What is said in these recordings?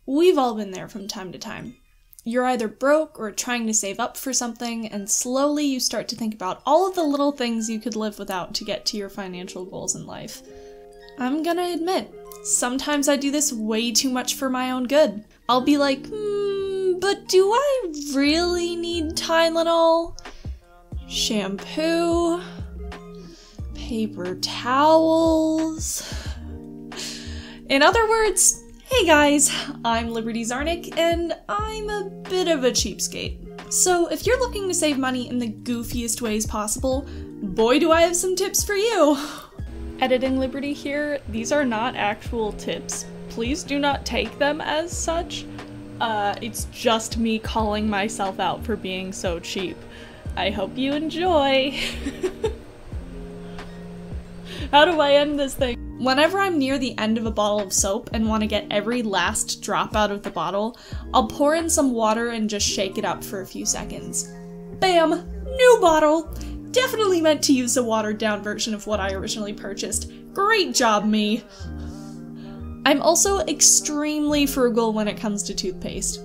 We've all been there from time to time. You're either broke or trying to save up for something, and slowly you start to think about all of the little things you could live without to get to your financial goals in life. I'm gonna admit, sometimes I do this way too much for my own good. I'll be like, but do I really need Tylenol? Shampoo? Paper towels? In other words, hey guys, I'm Liberty Czarnik, and I'm a bit of a cheapskate. So if you're looking to save money in the goofiest ways possible, boy do I have some tips for you! Editing Liberty here, these are not actual tips. Please do not take them as such. It's just me calling myself out for being so cheap. I hope you enjoy! How do I end this thing? Whenever I'm near the end of a bottle of soap and want to get every last drop out of the bottle, I'll pour in some water and just shake it up for a few seconds. Bam! New bottle! Definitely meant to use a watered down version of what I originally purchased. Great job, me! I'm also extremely frugal when it comes to toothpaste.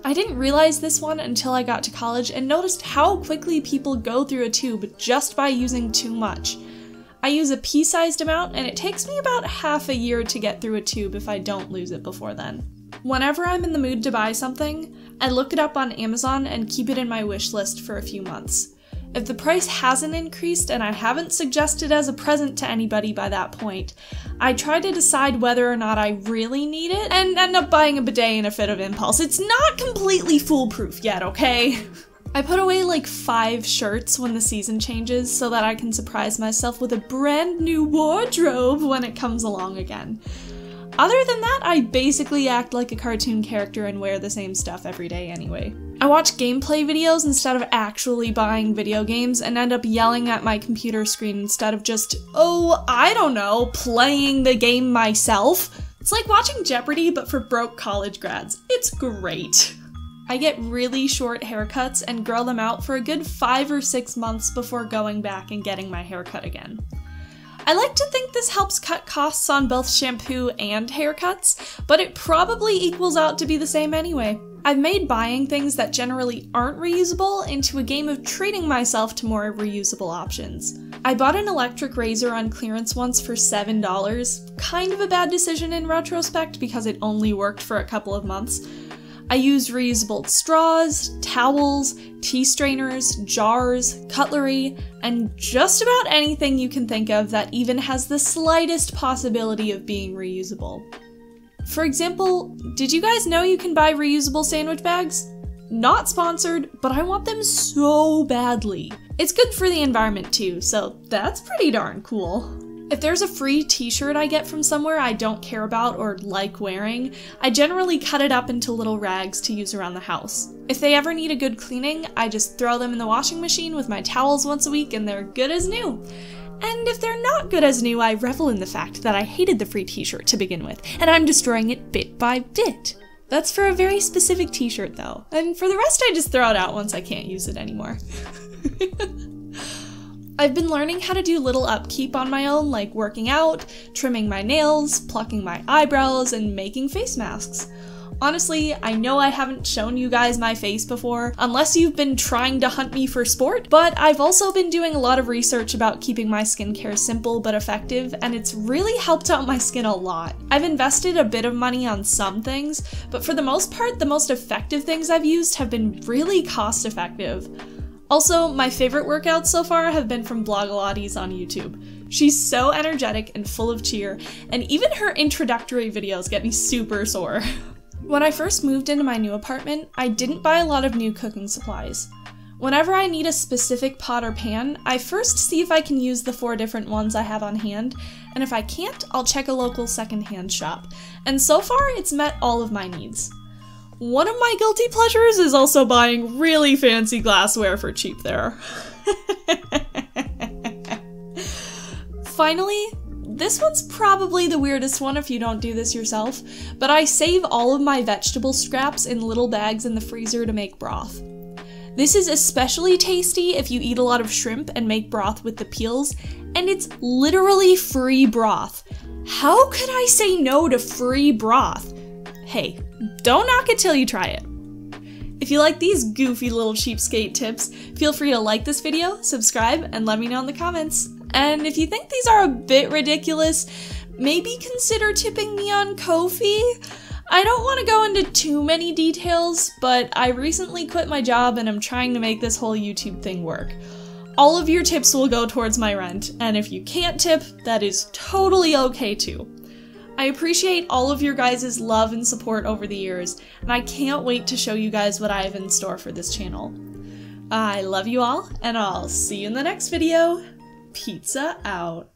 I didn't realize this one until I got to college and noticed how quickly people go through a tube just by using too much. I use a pea-sized amount, and it takes me about half a year to get through a tube if I don't lose it before then. Whenever I'm in the mood to buy something, I look it up on Amazon and keep it in my wish list for a few months. If the price hasn't increased and I haven't suggested as a present to anybody by that point, I try to decide whether or not I really need it and end up buying a bidet in a fit of impulse. It's not completely foolproof yet, okay? I put away like 5 shirts when the season changes so that I can surprise myself with a brand new wardrobe when it comes along again. Other than that, I basically act like a cartoon character and wear the same stuff every day anyway. I watch gameplay videos instead of actually buying video games and end up yelling at my computer screen instead of just, oh, I don't know, playing the game myself. It's like watching Jeopardy but for broke college grads. It's great. I get really short haircuts and grow them out for a good 5 or 6 months before going back and getting my hair cut again. I like to think this helps cut costs on both shampoo and haircuts, but it probably equals out to be the same anyway. I've made buying things that generally aren't reusable into a game of treating myself to more reusable options. I bought an electric razor on clearance once for $7, kind of a bad decision in retrospect because it only worked for a couple of months. I use reusable straws, towels, tea strainers, jars, cutlery, and just about anything you can think of that even has the slightest possibility of being reusable. For example, did you guys know you can buy reusable sandwich bags? Not sponsored, but I want them so badly. It's good for the environment too, so that's pretty darn cool. If there's a free t-shirt I get from somewhere I don't care about or like wearing, I generally cut it up into little rags to use around the house. If they ever need a good cleaning, I just throw them in the washing machine with my towels once a week and they're good as new. And if they're not good as new, I revel in the fact that I hated the free t-shirt to begin with, and I'm destroying it bit by bit. That's for a very specific t-shirt though, and for the rest I just throw it out once I can't use it anymore. I've been learning how to do little upkeep on my own, like working out, trimming my nails, plucking my eyebrows, and making face masks. Honestly, I know I haven't shown you guys my face before, unless you've been trying to hunt me for sport, but I've also been doing a lot of research about keeping my skincare simple but effective, and it's really helped out my skin a lot. I've invested a bit of money on some things, but for the most part, the most effective things I've used have been really cost-effective. Also, my favorite workouts so far have been from Blogilates on YouTube. She's so energetic and full of cheer, and even her introductory videos get me super sore. When I first moved into my new apartment, I didn't buy a lot of new cooking supplies. Whenever I need a specific pot or pan, I first see if I can use the 4 different ones I have on hand, and if I can't, I'll check a local secondhand shop. And so far, it's met all of my needs. One of my guilty pleasures is also buying really fancy glassware for cheap there. Finally, this one's probably the weirdest one if you don't do this yourself, but I save all of my vegetable scraps in little bags in the freezer to make broth. This is especially tasty if you eat a lot of shrimp and make broth with the peels, and it's literally free broth. How could I say no to free broth? hey, don't knock it till you try it. If you like these goofy little cheapskate tips, feel free to like this video, subscribe, and let me know in the comments. And if you think these are a bit ridiculous, maybe consider tipping me on Ko-fi. I don't want to go into too many details, but I recently quit my job and I'm trying to make this whole YouTube thing work. All of your tips will go towards my rent, and if you can't tip, that is totally okay too. I appreciate all of your guys' love and support over the years, and I can't wait to show you guys what I have in store for this channel. I love you all, and I'll see you in the next video. Pizza out.